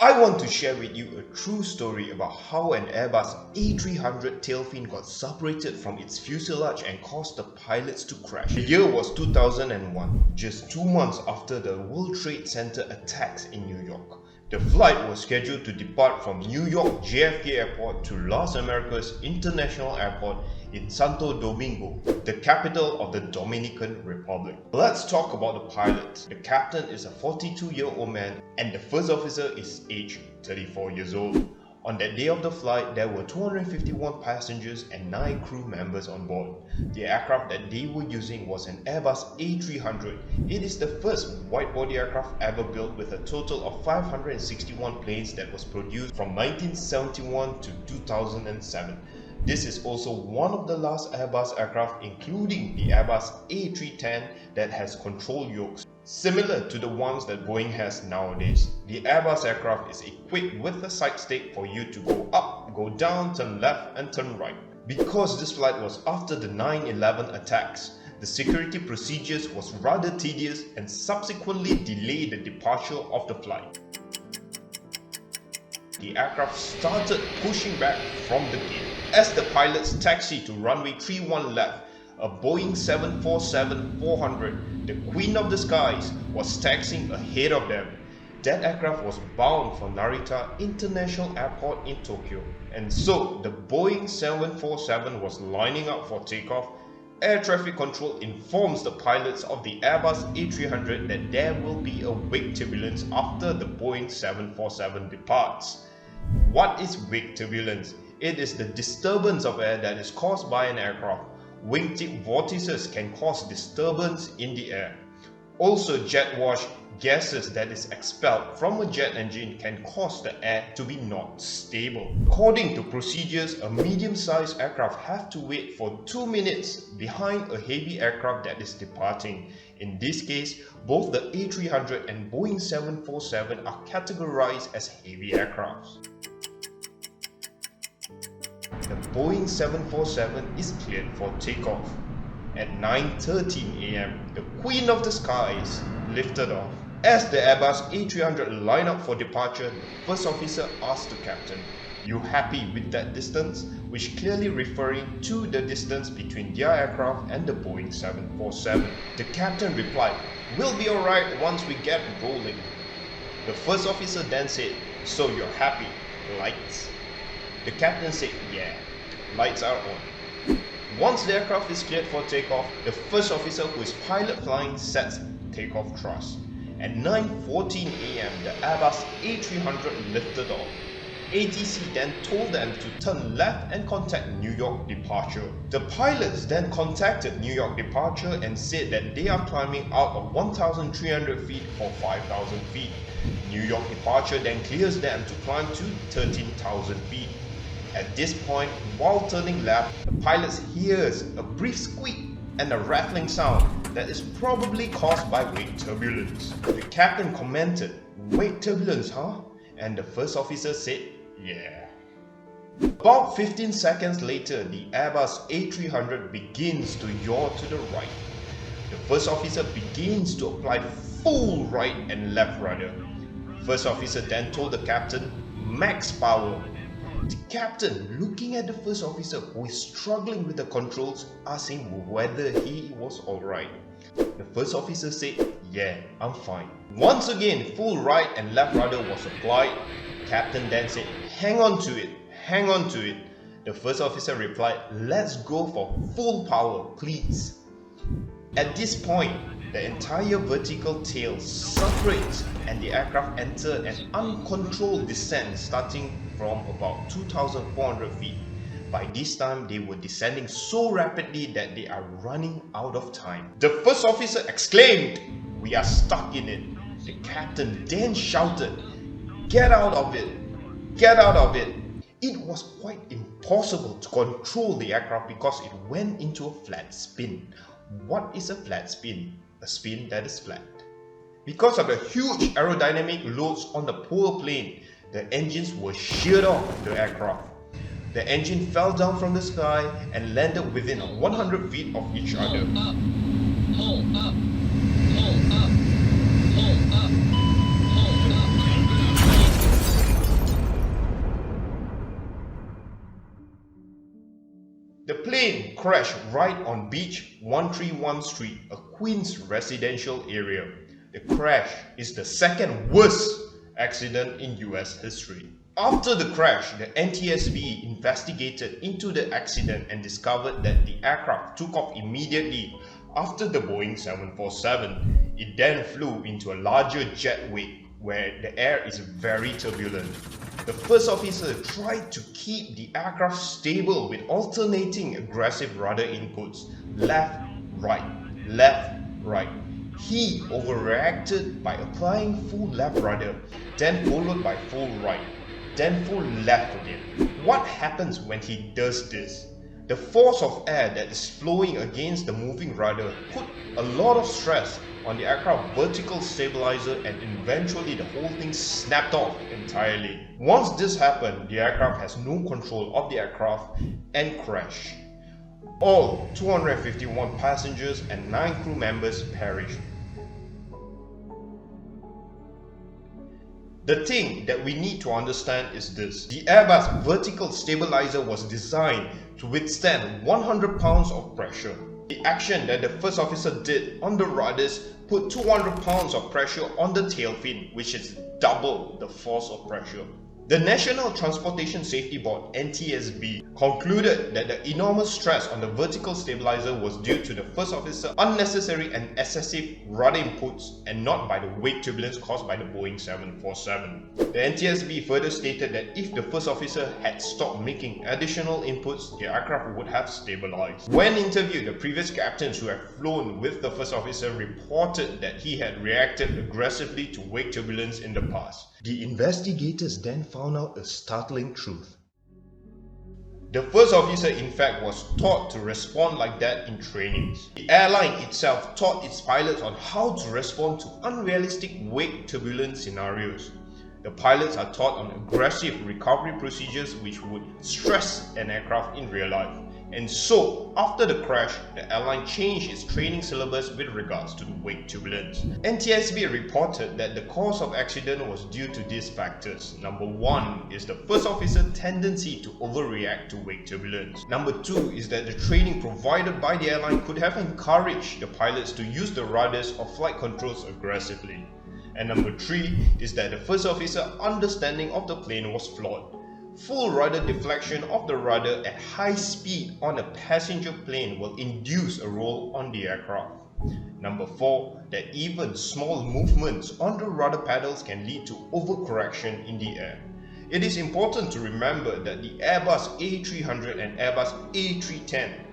I want to share with you a true story about how an Airbus A300 tail fin got separated from its fuselage and caused the pilots to crash. The year was 2001, just 2 months after the World Trade Center attacks in New York. The flight was scheduled to depart from New York JFK Airport to Las Americas International Airport in Santo Domingo, the capital of the Dominican Republic. Let's talk about the pilot. The captain is a 42-year-old man and the first officer is aged 34 years old. On that day of the flight, there were 251 passengers and 9 crew members on board. The aircraft that they were using was an Airbus A300. It is the first wide-body aircraft ever built with a total of 561 planes that was produced from 1971 to 2007. This is also one of the last Airbus aircraft, including the Airbus A310 that has control yokes, similar to the ones that Boeing has nowadays. The Airbus aircraft is equipped with a side stick for you to go up, go down, turn left and turn right. Because this flight was after the 9/11 attacks, the security procedures was rather tedious and subsequently delayed the departure of the flight. The aircraft started pushing back from the gate. As the pilots taxied to runway 31 left, a Boeing 747-400, the Queen of the Skies, was taxiing ahead of them. That aircraft was bound for Narita International Airport in Tokyo, and so the Boeing 747 was lining up for takeoff. Air traffic control informs the pilots of the Airbus A300 that there will be a wake turbulence after the Boeing 747 departs. What is wake turbulence? It is the disturbance of air that is caused by an aircraft. Wingtip vortices can cause disturbance in the air. Also, jet wash gases that is expelled from a jet engine can cause the air to be not stable. According to procedures, a medium-sized aircraft have to wait for 2 minutes behind a heavy aircraft that is departing. In this case, both the A300 and Boeing 747 are categorized as heavy aircrafts. The Boeing 747 is cleared for takeoff. At 9:13 AM, the Queen of the Skies lifted off. As the Airbus A300 lined up for departure, the first officer asked the captain, "You happy with that distance?" which clearly referring to the distance between their aircraft and the Boeing 747. The captain replied, "We'll be alright once we get rolling." The first officer then said, "So you're happy? Lights?" The captain said, "Yeah, lights are on." Once the aircraft is cleared for takeoff, the first officer, who is pilot flying, sets takeoff thrust. At 9:14 AM, the Airbus A300 lifted off. ATC then told them to turn left and contact New York departure. The pilots then contacted New York departure and said that they are climbing out of 1,300 feet for 5,000 feet. New York departure then clears them to climb to 13,000 feet. At this point, while turning left, the pilots hears a brief squeak and a rattling sound that is probably caused by wake turbulence. The captain commented, "Wake turbulence, huh?" And the first officer said, "Yeah." About 15 seconds later, the Airbus A300 begins to yaw to the right. The first officer begins to apply full right and left rudder. First officer then told the captain, "Max power." The captain, looking at the first officer who is struggling with the controls, asked him whether he was alright. The first officer said, "Yeah, I'm fine." Once again, full right and left rudder was applied. The captain then said, "Hang on to it, hang on to it." The first officer replied, "Let's go for full power, please." At this point, the entire vertical tail separates and the aircraft entered an uncontrolled descent starting from about 2,400 feet. By this time, they were descending so rapidly that they are running out of time. The first officer exclaimed, "We are stuck in it." The captain then shouted, "Get out of it! Get out of it!" It was quite impossible to control the aircraft because it went into a flat spin. What is a flat spin? A spin that is flat. Because of the huge aerodynamic loads on the poor plane, the engines were sheared off the aircraft. The engine fell down from the sky and landed within 100 feet of each other. Pull up, pull up, pull up, pull up, pull up. crashed right on Beach 131 Street, a Queens residential area. The crash is the second worst accident in US history. After the crash, the NTSB investigated into the accident and discovered that the aircraft took off immediately after the Boeing 747. It then flew into a larger jet wake where the air is very turbulent. The first officer tried to keep the aircraft stable with alternating aggressive rudder inputs, left, right, left, right. He overreacted by applying full left rudder, then followed by full right, then full left again. What happens when he does this? The force of air that is flowing against the moving rudder put a lot of stress on the aircraft vertical stabilizer, and eventually the whole thing snapped off entirely. Once this happened, the aircraft has no control of the aircraft and crashed. All 251 passengers and 9 crew members perished. The thing that we need to understand is this: the Airbus vertical stabilizer was designed to withstand 100 pounds of pressure. The action that the first officer did on the rudders put 200 pounds of pressure on the tail fin, which is double the force of pressure. The National Transportation Safety Board (NTSB) concluded that the enormous stress on the vertical stabilizer was due to the first officer's unnecessary and excessive rudder inputs and not by the wake turbulence caused by the Boeing 747. The NTSB further stated that if the first officer had stopped making additional inputs, the aircraft would have stabilized. When interviewed, the previous captains who have flown with the first officer reported that he had reacted aggressively to wake turbulence in the past. The investigators then found out a startling truth. The first officer in fact was taught to respond like that in trainings. The airline itself taught its pilots on how to respond to unrealistic wake turbulence scenarios. The pilots are taught on aggressive recovery procedures which would stress an aircraft in real life. And so, after the crash, the airline changed its training syllabus with regards to the wake turbulence. NTSB reported that the cause of accident was due to these factors. Number 1 is the first officer's tendency to overreact to wake turbulence. Number 2 is that the training provided by the airline could have encouraged the pilots to use the rudders or flight controls aggressively. And number 3 is that the first officer's understanding of the plane was flawed. Full rudder deflection of the rudder at high speed on a passenger plane will induce a roll on the aircraft. Number 4, that even small movements on the rudder pedals can lead to overcorrection in the air. It is important to remember that the Airbus A300 and Airbus A310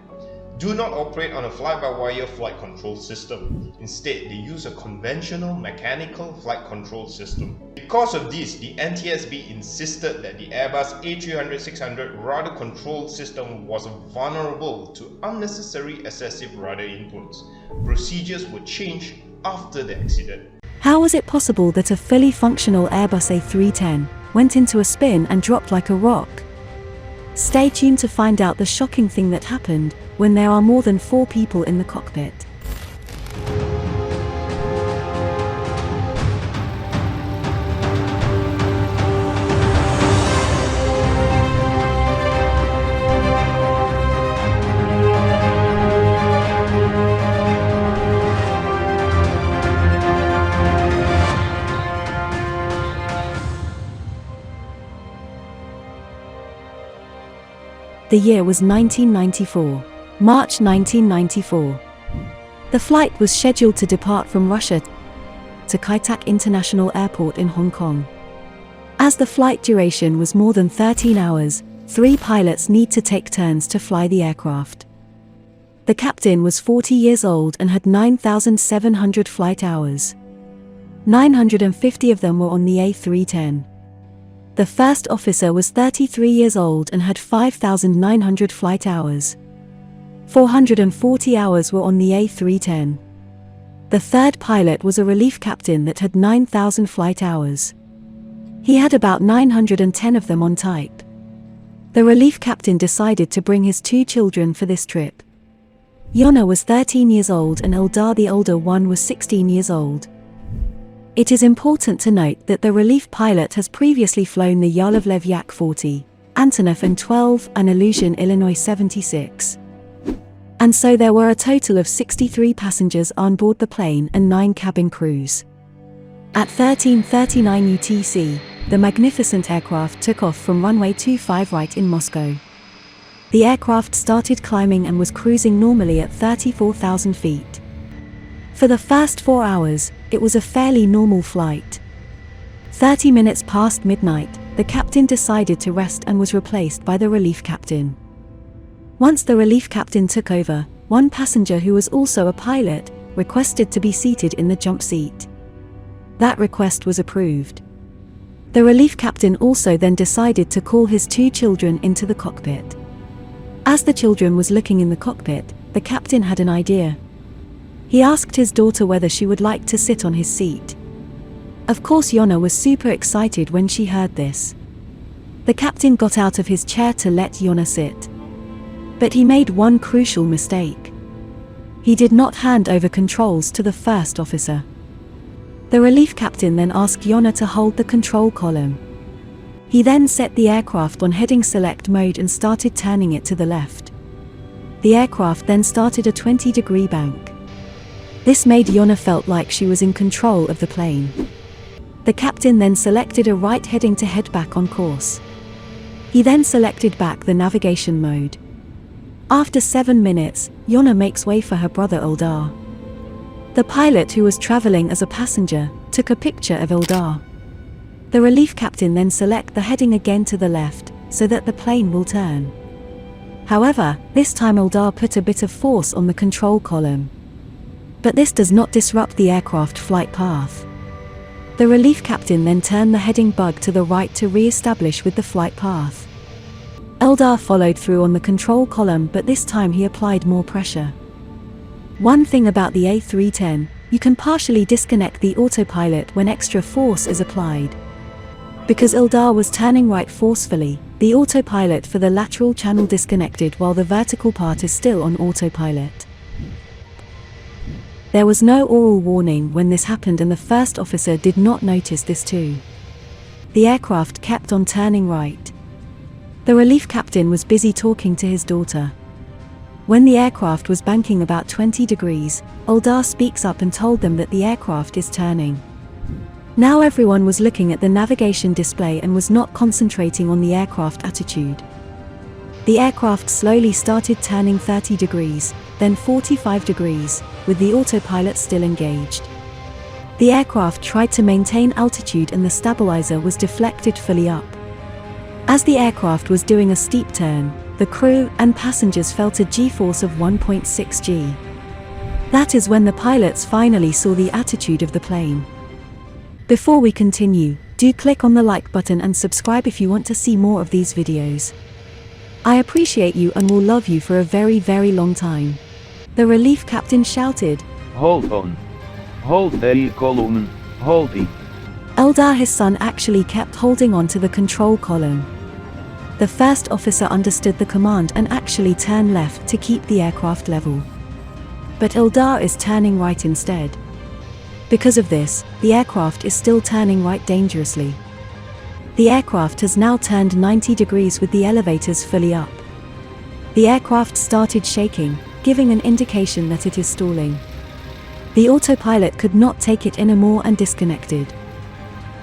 do not operate on a fly-by-wire flight control system. Instead, they use a conventional mechanical flight control system. Because of this, the NTSB insisted that the Airbus A300-600 rudder control system was vulnerable to unnecessary excessive rudder inputs. Procedures were changed after the accident. How was it possible that a fully functional Airbus A310 went into a spin and dropped like a rock? Stay tuned to find out the shocking thing that happened when there are more than 4 people in the cockpit. The year was 1994. March 1994. The flight was scheduled to depart from Russia to Kai Tak International Airport in Hong Kong. As the flight duration was more than 13 hours, 3 pilots need to take turns to fly the aircraft. The captain was 40 years old and had 9,700 flight hours. 950 of them were on the A310. The first officer was 33 years old and had 5,900 flight hours. 440 hours were on the A310. The third pilot was a relief captain that had 9,000 flight hours. He had about 910 of them on type. The relief captain decided to bring his 2 children for this trip. Yona was 13 years old and Eldar, the older one, was 16 years old. It is important to note that the relief pilot has previously flown the Yalovlev Yak-40, Antonov An-12 and Illusion Illinois 76. And so there were a total of 63 passengers on board the plane and 9 cabin crews. At 13:39 UTC, the magnificent aircraft took off from runway 25 right in Moscow. The aircraft started climbing and was cruising normally at 34,000 feet. For the first 4 hours, it was a fairly normal flight. 30 minutes past midnight, the captain decided to rest and was replaced by the relief captain. Once the relief captain took over, one passenger who was also a pilot requested to be seated in the jump seat. That request was approved. The relief captain also then decided to call his 2 children into the cockpit. As the children was looking in the cockpit, the captain had an idea. He asked his daughter whether she would like to sit on his seat. Of course, Yona was super excited when she heard this. The captain got out of his chair to let Yona sit. But he made one crucial mistake. He did not hand over controls to the first officer. The relief captain then asked Yona to hold the control column. He then set the aircraft on heading select mode and started turning it to the left. The aircraft then started a 20-degree bank. This made Yona felt like she was in control of the plane. The captain then selected a right heading to head back on course. He then selected back the navigation mode. After 7 minutes, Yona makes way for her brother Eldar. The pilot, who was traveling as a passenger, took a picture of Eldar. The relief captain then select the heading again to the left, so that the plane will turn. However, this time Eldar put a bit of force on the control column. But this does not disrupt the aircraft flight path. The relief captain then turned the heading bug to the right to re-establish with the flight path. Eldar followed through on the control column, but this time he applied more pressure. One thing about the A310, you can partially disconnect the autopilot when extra force is applied. Because Eldar was turning right forcefully, the autopilot for the lateral channel disconnected while the vertical part is still on autopilot. There was no oral warning when this happened, and the first officer did not notice this too. The aircraft kept on turning right. The relief captain was busy talking to his daughter. When the aircraft was banking about 20 degrees, Eldar speaks up and told them that the aircraft is turning. Now everyone was looking at the navigation display and was not concentrating on the aircraft attitude. The aircraft slowly started turning 30 degrees, then 45 degrees, with the autopilot still engaged. The aircraft tried to maintain altitude and the stabilizer was deflected fully up. As the aircraft was doing a steep turn, the crew and passengers felt a G-force of 1.6 G. That is when the pilots finally saw the attitude of the plane. Before we continue, do click on the like button and subscribe if you want to see more of these videos. I appreciate you and will love you for a very, very long time. The relief captain shouted, "Hold on. Hold the column, hold it." Eldar, his son, actually kept holding on to the control column. The first officer understood the command and actually turned left to keep the aircraft level. But Eldar is turning right instead. Because of this, the aircraft is still turning right dangerously. The aircraft has now turned 90 degrees with the elevators fully up. The aircraft started shaking, giving an indication that it is stalling. The autopilot could not take it anymore and disconnected.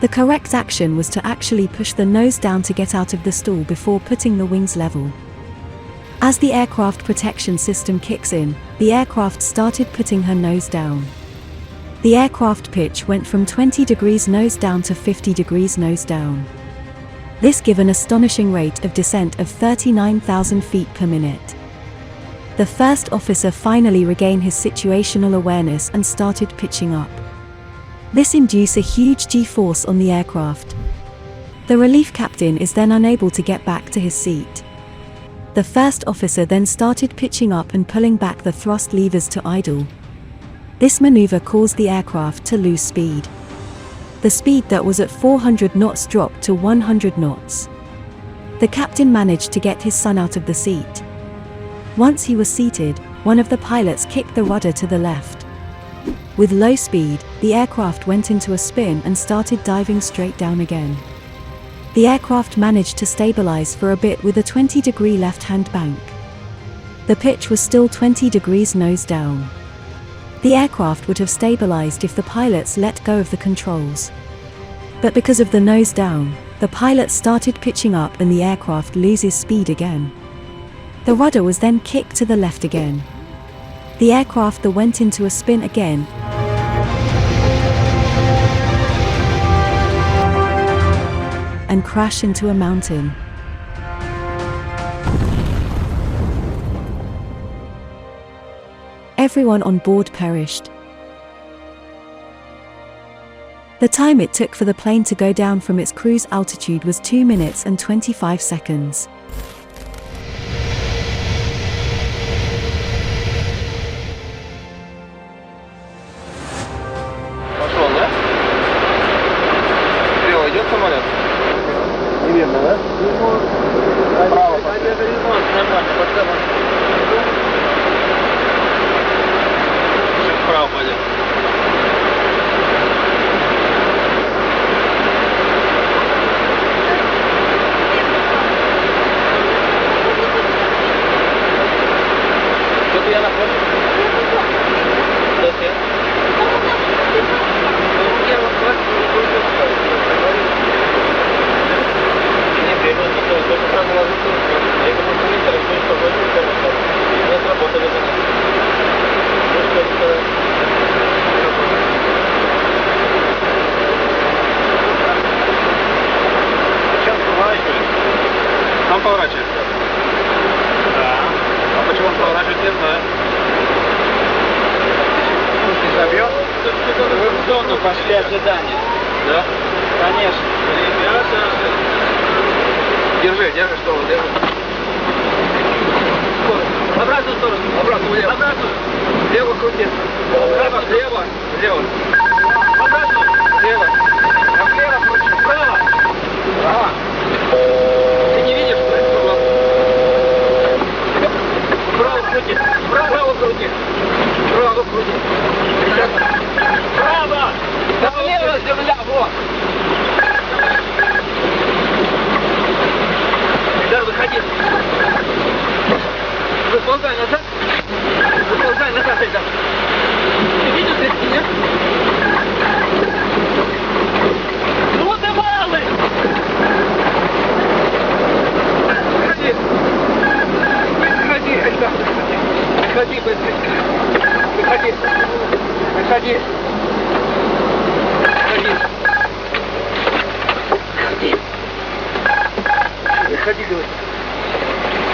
The correct action was to actually push the nose down to get out of the stall before putting the wings level. As the aircraft protection system kicks in, the aircraft started putting her nose down. The aircraft pitch went from 20 degrees nose down to 50 degrees nose down. This gave an astonishing rate of descent of 39,000 feet per minute. The first officer finally regained his situational awareness and started pitching up. This induced a huge G-force on the aircraft. The relief captain is then unable to get back to his seat. The first officer then started pitching up and pulling back the thrust levers to idle. This maneuver caused the aircraft to lose speed. The speed that was at 400 knots dropped to 100 knots. The captain managed to get his son out of the seat. Once he was seated, one of the pilots kicked the rudder to the left. With low speed, the aircraft went into a spin and started diving straight down again. The aircraft managed to stabilize for a bit with a 20-degree left-hand bank. The pitch was still 20 degrees nose down. The aircraft would have stabilized if the pilots let go of the controls. But because of the nose down, the pilots started pitching up and the aircraft loses speed again. The rudder was then kicked to the left again. The aircraft then went into a spin again, and crashed into a mountain. Everyone on board perished. The time it took for the plane to go down from its cruise altitude was 2 minutes and 25 seconds. Пошел, да? Слева идет самолет? Неверно, да? Право. Нормально, подсказывай. Чуть вправо пойдет. Тут я находлюсь. Зачем? Первый класс не требует ничего, только сразу ложится. Я как инструментор, что не погодил первый класс. Не сработали за нас. Ну что сказать? Сейчас поворачиваешь. Сам поворачиваешься? Да. А почему он поворачивает, не знаю. Не забьет? Вы в зону пошли ожидания. Да? Конечно. Ребята. Держи, что он держит. В обратную сторону. Обратную, влево. Обратную. Лево крути. Лево. В обратную. Лево. А влево крути. Вправо. Вправо. Ты не видишь, что это? Вправо крути. Вправо крути. Вправо крути. Право! Да влево земля, вот! Да, выходи. Выползай назад. Айдар. Ты видишь эти, нет? Ну ты малый! Выходи. Выходи, Айдар. Выходи быстрее. Выходи. Выходи. Выходи, говорит.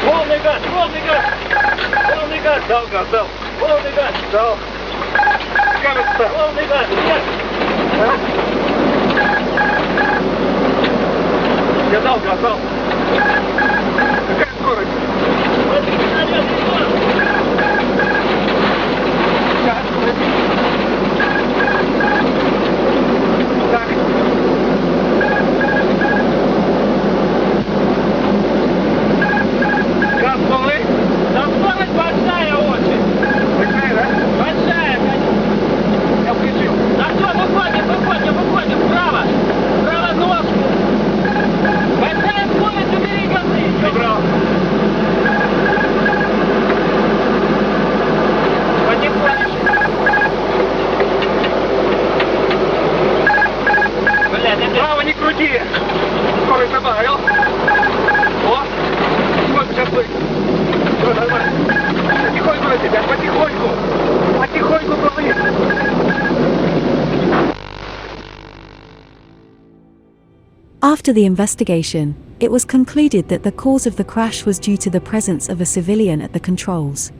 Полный газ, полный газ! Полный газ! Дал газ, дал! Полный газ! Дал! Кажется! Полный газ! Нет! А? Я дал газ, дал! Какая скорость? Так. Газ полный? Да скорость большая очень. Большая, да? Большая, конечно. Я включил. Да все, выходим, вправо. Вправо ножку. Большая скорость, убери газы. Убрал. Потихонечку. Блядь, право не крути. Скорость добавил. О, сколько сейчас будет? Все нормально. Потихоньку на тебя, потихоньку. Потихоньку плыви. After the investigation, it was concluded that the cause of the crash was due to the presence of a civilian at the controls.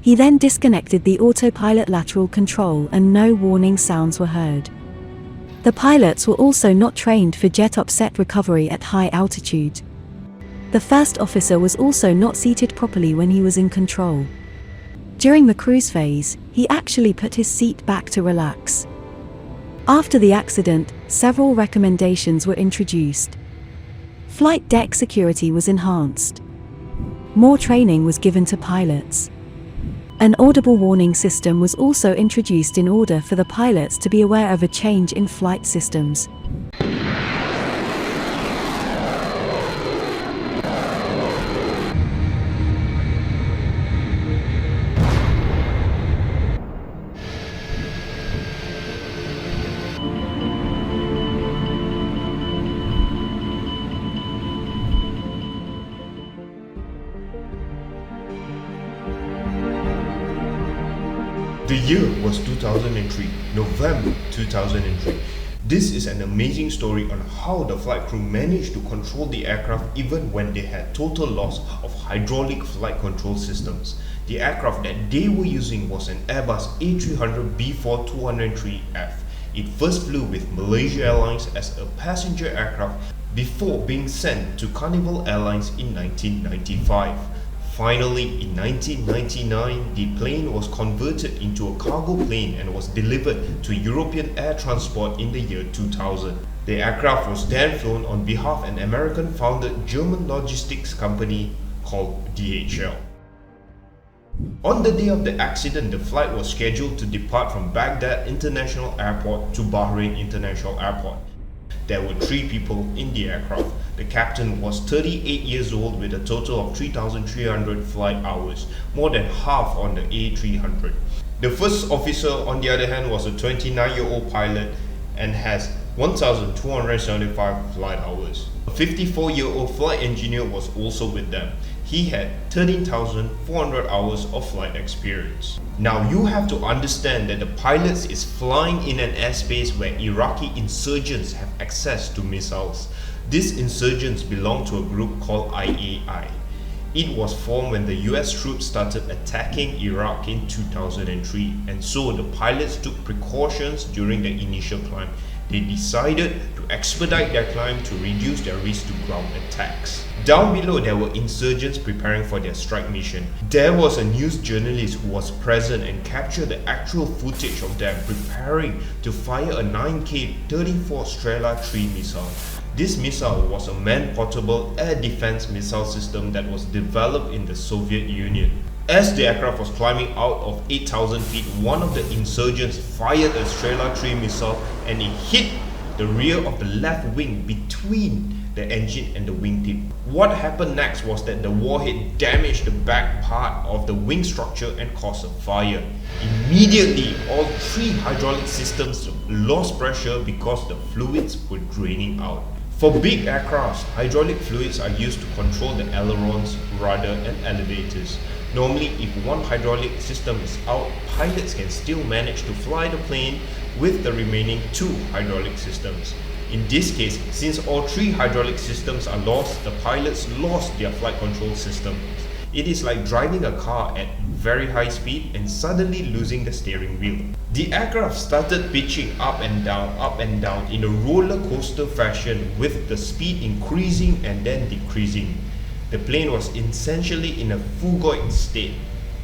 He then disconnected the autopilot lateral control and no warning sounds were heard. The pilots were also not trained for jet upset recovery at high altitude. The first officer was also not seated properly when he was in control. During the cruise phase, he actually put his seat back to relax. After the accident, several recommendations were introduced. Flight deck security was enhanced. More training was given to pilots. An audible warning system was also introduced in order for the pilots to be aware of a change in flight systems. The year was 2003, November 2003. This is an amazing story on how the flight crew managed to control the aircraft even when they had total loss of hydraulic flight control systems. The aircraft that they were using was an Airbus A300-B4-203F. It first flew with Malaysia Airlines as a passenger aircraft before being sent to Carnival Airlines in 1995. Finally, in 1999, the plane was converted into a cargo plane and was delivered to European Air Transport in the year 2000. The aircraft was then flown on behalf of an American-founded German logistics company called DHL. On the day of the accident, the flight was scheduled to depart from Baghdad International Airport to Bahrain International Airport. There were 3 people in the aircraft. The captain was 38 years old with a total of 3,300 flight hours, more than half on the A300. The first officer, on the other hand, was a 29-year-old pilot and has 1,275 flight hours. A 54-year-old flight engineer was also with them. He had 13,400 hours of flight experience. Now you have to understand that the pilot is flying in an airspace where Iraqi insurgents have access to missiles. These insurgents belong to a group called IAI. It was formed when the US troops started attacking Iraq in 2003, and so the pilots took precautions during the initial climb. They decided to expedite their climb to reduce their risk to ground attacks. Down below, there were insurgents preparing for their strike mission. There was a news journalist who was present and captured the actual footage of them preparing to fire a 9K 34 Strela 3 missile. This missile was a man-portable air defense missile system that was developed in the Soviet Union. As the aircraft was climbing out of 8,000 feet, one of the insurgents fired a Strela 3 missile and it hit the rear of the left wing between the engine and the wingtip. What happened next was that the warhead damaged the back part of the wing structure and caused a fire. Immediately, all 3 hydraulic systems lost pressure because the fluids were draining out. For big aircrafts, hydraulic fluids are used to control the ailerons, rudder and elevators. Normally, if one hydraulic system is out, pilots can still manage to fly the plane with the remaining 2 hydraulic systems. In this case, since all 3 hydraulic systems are lost, the pilots lost their flight control system. It is like driving a car at very high speed and suddenly losing the steering wheel. The aircraft started pitching up and down in a roller coaster fashion, with the speed increasing and then decreasing. The plane was essentially in a phugoid state,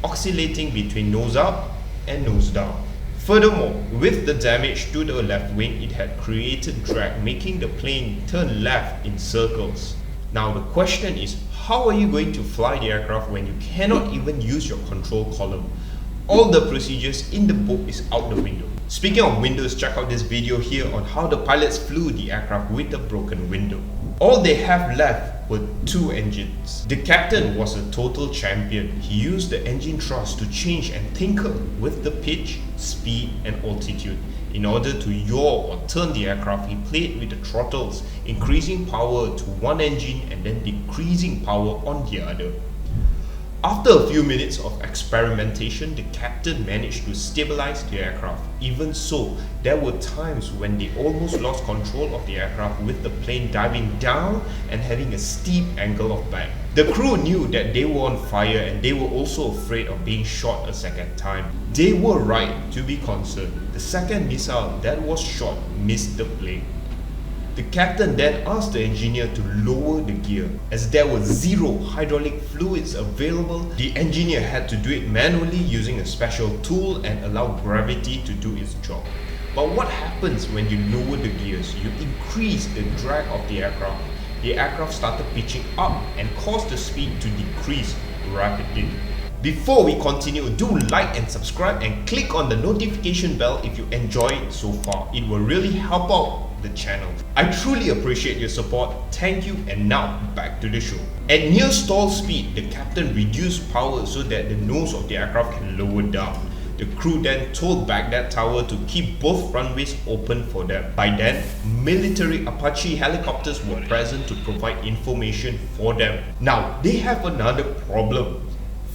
oscillating between nose up and nose down. Furthermore, with the damage to the left wing, it had created drag, making the plane turn left in circles. Now the question is, how are you going to fly the aircraft when you cannot even use your control column? All the procedures in the book is out the window. Speaking of windows, check out this video here on how the pilots flew the aircraft with a broken window. All they have left were 2 engines. The captain was a total champion. He used the engine thrust to change and tinker with the pitch, speed and altitude. In order to yaw or turn the aircraft, he played with the throttles, increasing power to one engine and then decreasing power on the other. After a few minutes of experimentation, the captain managed to stabilize the aircraft. Even so, there were times when they almost lost control of the aircraft, with the plane diving down and having a steep angle of bank. The crew knew that they were on fire and they were also afraid of being shot a second time. They were right to be concerned. The second missile that was shot missed the plane. The captain then asked the engineer to lower the gear. As there were 0 hydraulic fluids available, the engineer had to do it manually using a special tool and allow gravity to do its job. But what happens when you lower the gears? You increase the drag of the aircraft. The aircraft started pitching up and caused the speed to decrease rapidly. Before we continue, do like and subscribe and click on the notification bell if you enjoyed it so far. It will really help out the channel. I truly appreciate your support. Thank you, and now back to the show. At near stall speed, the captain reduced power so that the nose of the aircraft can lower down. The crew then told Baghdad Tower to keep both runways open for them. By then, military Apache helicopters were present to provide information for them. Now, they have another problem.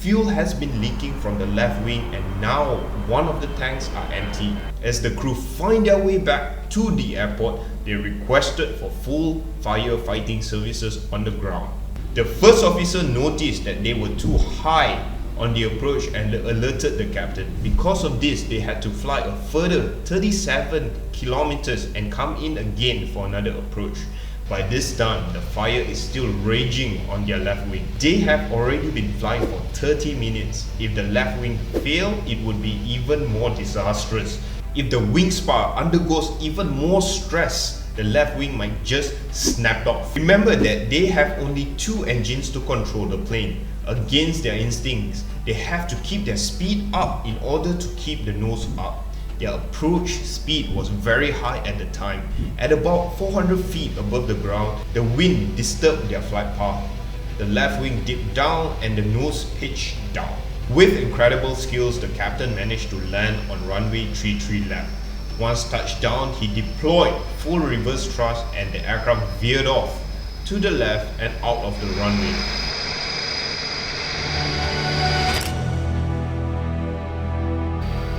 fuel has been leaking from the left wing and now one of the tanks are empty. As the crew find their way back to the airport, they requested for full firefighting services on the ground. The first officer noticed that they were too high on the approach and alerted the captain. Because of this, they had to fly a further 37 kilometers and come in again for another approach. By this time, the fire is still raging on their left wing. They have already been flying for 30 minutes. If the left wing fails, it would be even more disastrous. If the wing spar undergoes even more stress, the left wing might just snap off. Remember that they have only 2 engines to control the plane. Against their instincts, they have to keep their speed up in order to keep the nose up. Their approach speed was very high at the time. At about 400 feet above the ground, the wind disturbed their flight path. The left wing dipped down and the nose pitched down. With incredible skills, the captain managed to land on runway 33 left. Once touched down, he deployed full reverse thrust and the aircraft veered off to the left and out of the runway.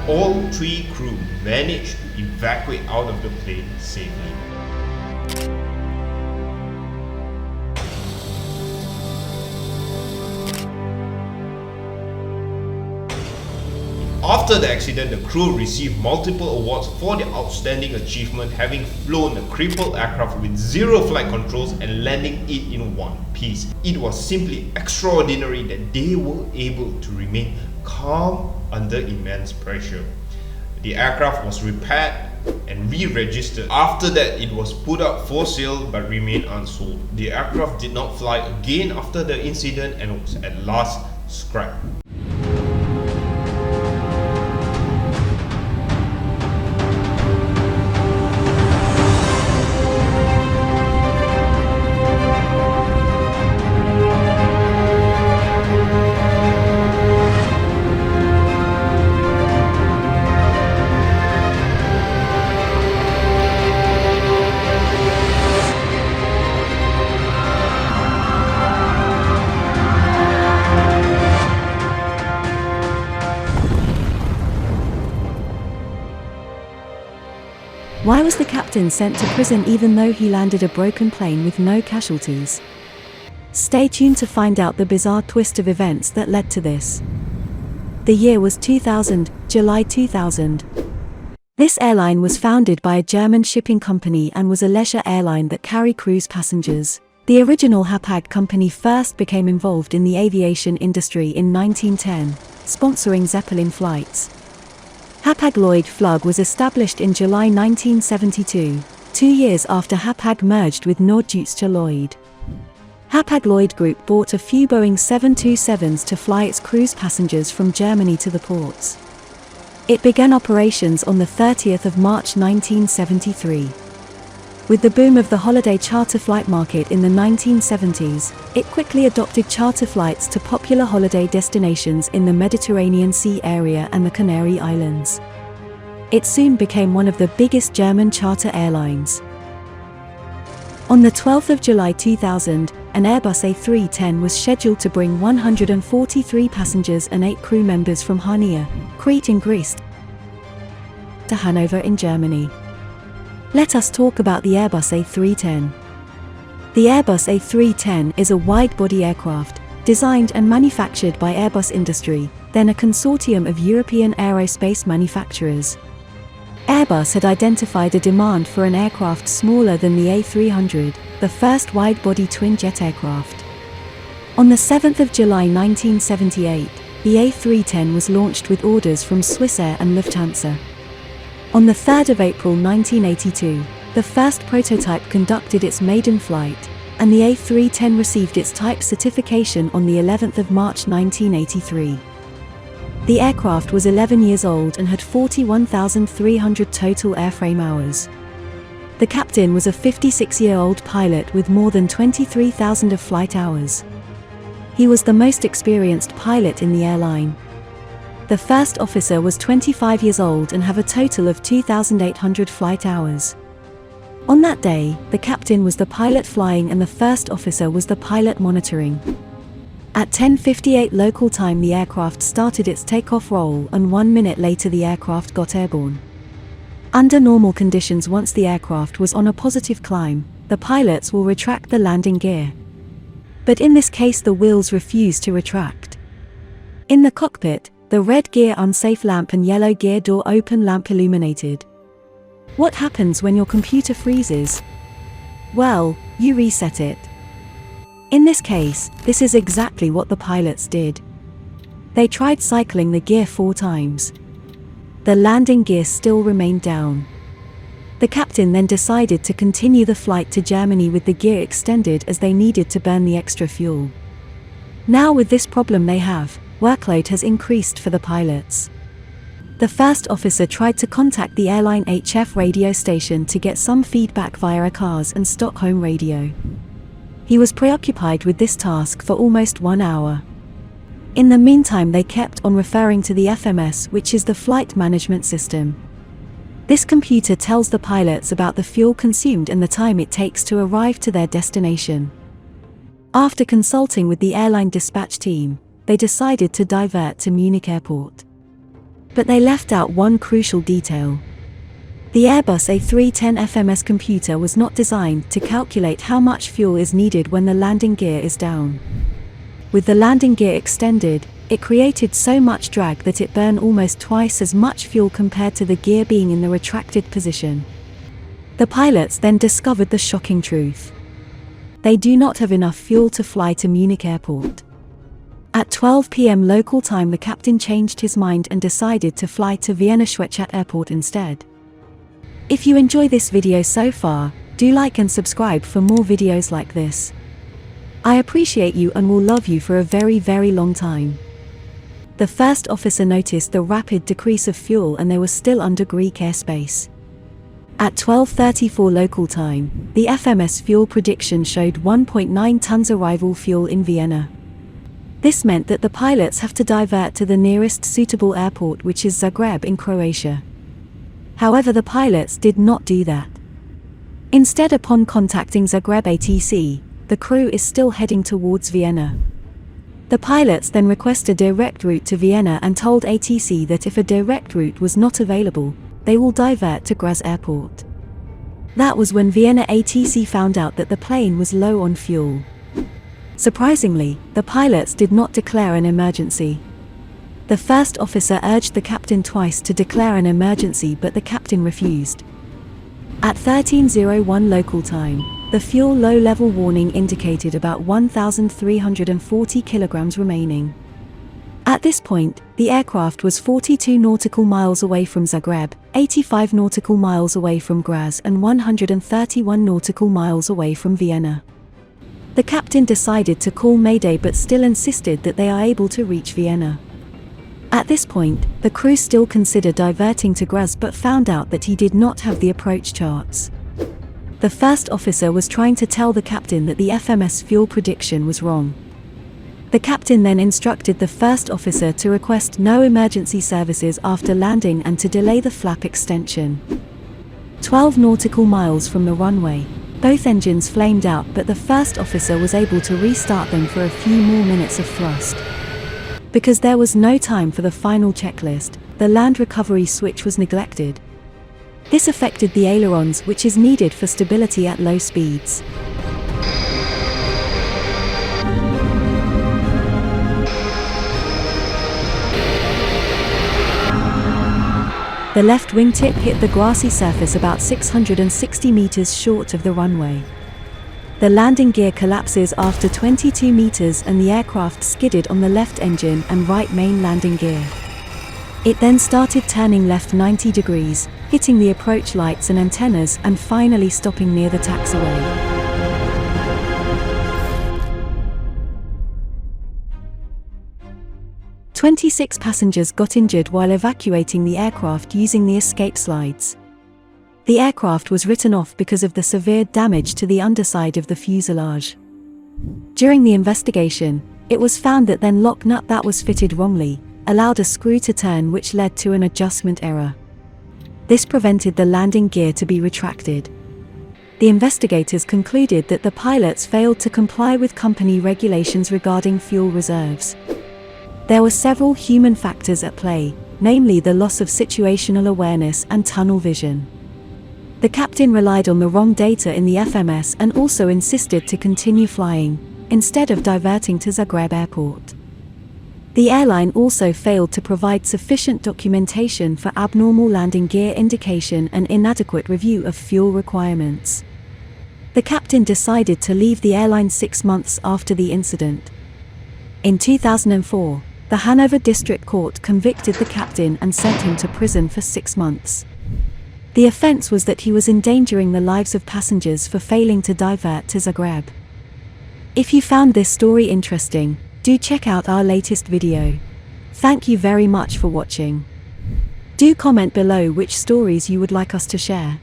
All 3 crew managed to evacuate out of the plane safely. After the accident, the crew received multiple awards for their outstanding achievement, having flown a crippled aircraft with 0 flight controls and landing it in one piece. It was simply extraordinary that they were able to remain calm under immense pressure. The aircraft was repaired and re-registered. After that, it was put up for sale but remained unsold. The aircraft did not fly again after the incident and was at last scrapped. Why was the captain sent to prison even though he landed a broken plane with no casualties? Stay tuned to find out the bizarre twist of events that led to this. The year was 2000, July 2000. This airline was founded by a German shipping company and was a leisure airline that carried cruise passengers. The original Hapag company first became involved in the aviation industry in 1910, sponsoring Zeppelin flights. Hapag-Lloyd Flug was established in July 1972, 2 years after Hapag merged with Norddeutscher Lloyd. Hapag-Lloyd Group bought a few Boeing 727s to fly its cruise passengers from Germany to the ports. It began operations on the 30th of March 1973. With the boom of the holiday charter flight market in the 1970s, it quickly adopted charter flights to popular holiday destinations in the Mediterranean Sea area and the Canary Islands. It soon became one of the biggest German charter airlines. On the 12th of July 2000, an Airbus A310 was scheduled to bring 143 passengers and 8 crew members from Hania, Crete in Greece, to Hanover in Germany. Let us talk about the Airbus A310. The Airbus A310 is a wide-body aircraft, designed and manufactured by Airbus Industrie, then a consortium of European aerospace manufacturers. Airbus had identified a demand for an aircraft smaller than the A300, the first wide-body twin-jet aircraft. On the 7th of July 1978, the A310 was launched with orders from Swissair and Lufthansa. On the 3rd of April 1982, the first prototype conducted its maiden flight, and the A310 received its type certification on the 11th of March 1983. The aircraft was 11 years old and had 41,300 total airframe hours. The captain was a 56-year-old pilot with more than 23,000 of flight hours. He was the most experienced pilot in the airline. The first officer was 25 years old and have a total of 2,800 flight hours. On that day, the captain was the pilot flying and the first officer was the pilot monitoring. At 10:58 local time, the aircraft started its takeoff roll, and 1 minute later the aircraft got airborne. Under normal conditions, once the aircraft was on a positive climb, the pilots will retract the landing gear. But in this case the wheels refused to retract. In the cockpit, the red gear unsafe lamp and yellow gear door open lamp illuminated. What happens when your computer freezes? Well, you reset it. In this case, this is exactly what the pilots did. They tried cycling the gear 4 times. The landing gear still remained down. The captain then decided to continue the flight to Germany with the gear extended, as they needed to burn the extra fuel. Now with this problem they have, workload has increased for the pilots. The first officer tried to contact the airline HF radio station to get some feedback via a CARS and Stockholm radio. He was preoccupied with this task for almost 1 hour. In the meantime they kept on referring to the FMS, which is the flight management system. This computer tells the pilots about the fuel consumed and the time it takes to arrive to their destination. After consulting with the airline dispatch team, they decided to divert to Munich Airport. But they left out one crucial detail. The Airbus A310 FMS computer was not designed to calculate how much fuel is needed when the landing gear is down. With the landing gear extended, it created so much drag that it burned almost twice as much fuel compared to the gear being in the retracted position. The pilots then discovered the shocking truth. They do not have enough fuel to fly to Munich Airport. At 12 p.m. local time, the captain changed his mind and decided to fly to Vienna Schwechat Airport instead. If you enjoy this video so far, do like and subscribe for more videos like this. I appreciate you and will love you for a very, very long time. The first officer noticed the rapid decrease of fuel and they were still under Greek airspace. At 12:34 local time, the FMS fuel prediction showed 1.9 tons arrival fuel in Vienna. This meant that the pilots have to divert to the nearest suitable airport, which is Zagreb in Croatia. However, the pilots did not do that. Instead, upon contacting Zagreb ATC, the crew is still heading towards Vienna. The pilots then request a direct route to Vienna and told ATC that if a direct route was not available, they will divert to Graz Airport. That was when Vienna ATC found out that the plane was low on fuel. Surprisingly, the pilots did not declare an emergency. The first officer urged the captain twice to declare an emergency, but the captain refused. At 13:01 local time, the fuel low level warning indicated about 1,340 kilograms remaining. At this point, the aircraft was 42 nautical miles away from Zagreb, 85 nautical miles away from Graz and 131 nautical miles away from Vienna. The captain decided to call Mayday but still insisted that they are able to reach Vienna. At this point, the crew still considered diverting to Graz but found out that he did not have the approach charts. The first officer was trying to tell the captain that the FMS fuel prediction was wrong. The captain then instructed the first officer to request no emergency services after landing and to delay the flap extension. 12 nautical miles from the runway, both engines flamed out, but the first officer was able to restart them for a few more minutes of thrust. Because there was no time for the final checklist, the land recovery switch was neglected. This affected the ailerons, which is needed for stability at low speeds. The left wingtip hit the grassy surface about 660 meters short of the runway. The landing gear collapses after 22 meters and the aircraft skidded on the left engine and right main landing gear. It then started turning left 90 degrees, hitting the approach lights and antennas and finally stopping near the taxiway. "26 passengers got injured while evacuating the aircraft using the escape slides. The aircraft was written off because of the severe damage to the underside of the fuselage. During the investigation, it was found that then lock nut that was fitted wrongly allowed a screw to turn, which led to an adjustment error. This prevented the landing gear to be retracted. The investigators concluded that the pilots failed to comply with company regulations regarding fuel reserves. There were several human factors at play, namely the loss of situational awareness and tunnel vision. The captain relied on the wrong data in the FMS and also insisted to continue flying, instead of diverting to Zagreb Airport. The airline also failed to provide sufficient documentation for abnormal landing gear indication and inadequate review of fuel requirements. The captain decided to leave the airline 6 months after the incident. In 2004, the Hanover District Court convicted the captain and sent him to prison for 6 months. The offense was that he was endangering the lives of passengers for failing to divert to Zagreb. If you found this story interesting, do check out our latest video. Thank you very much for watching. Do comment below which stories you would like us to share.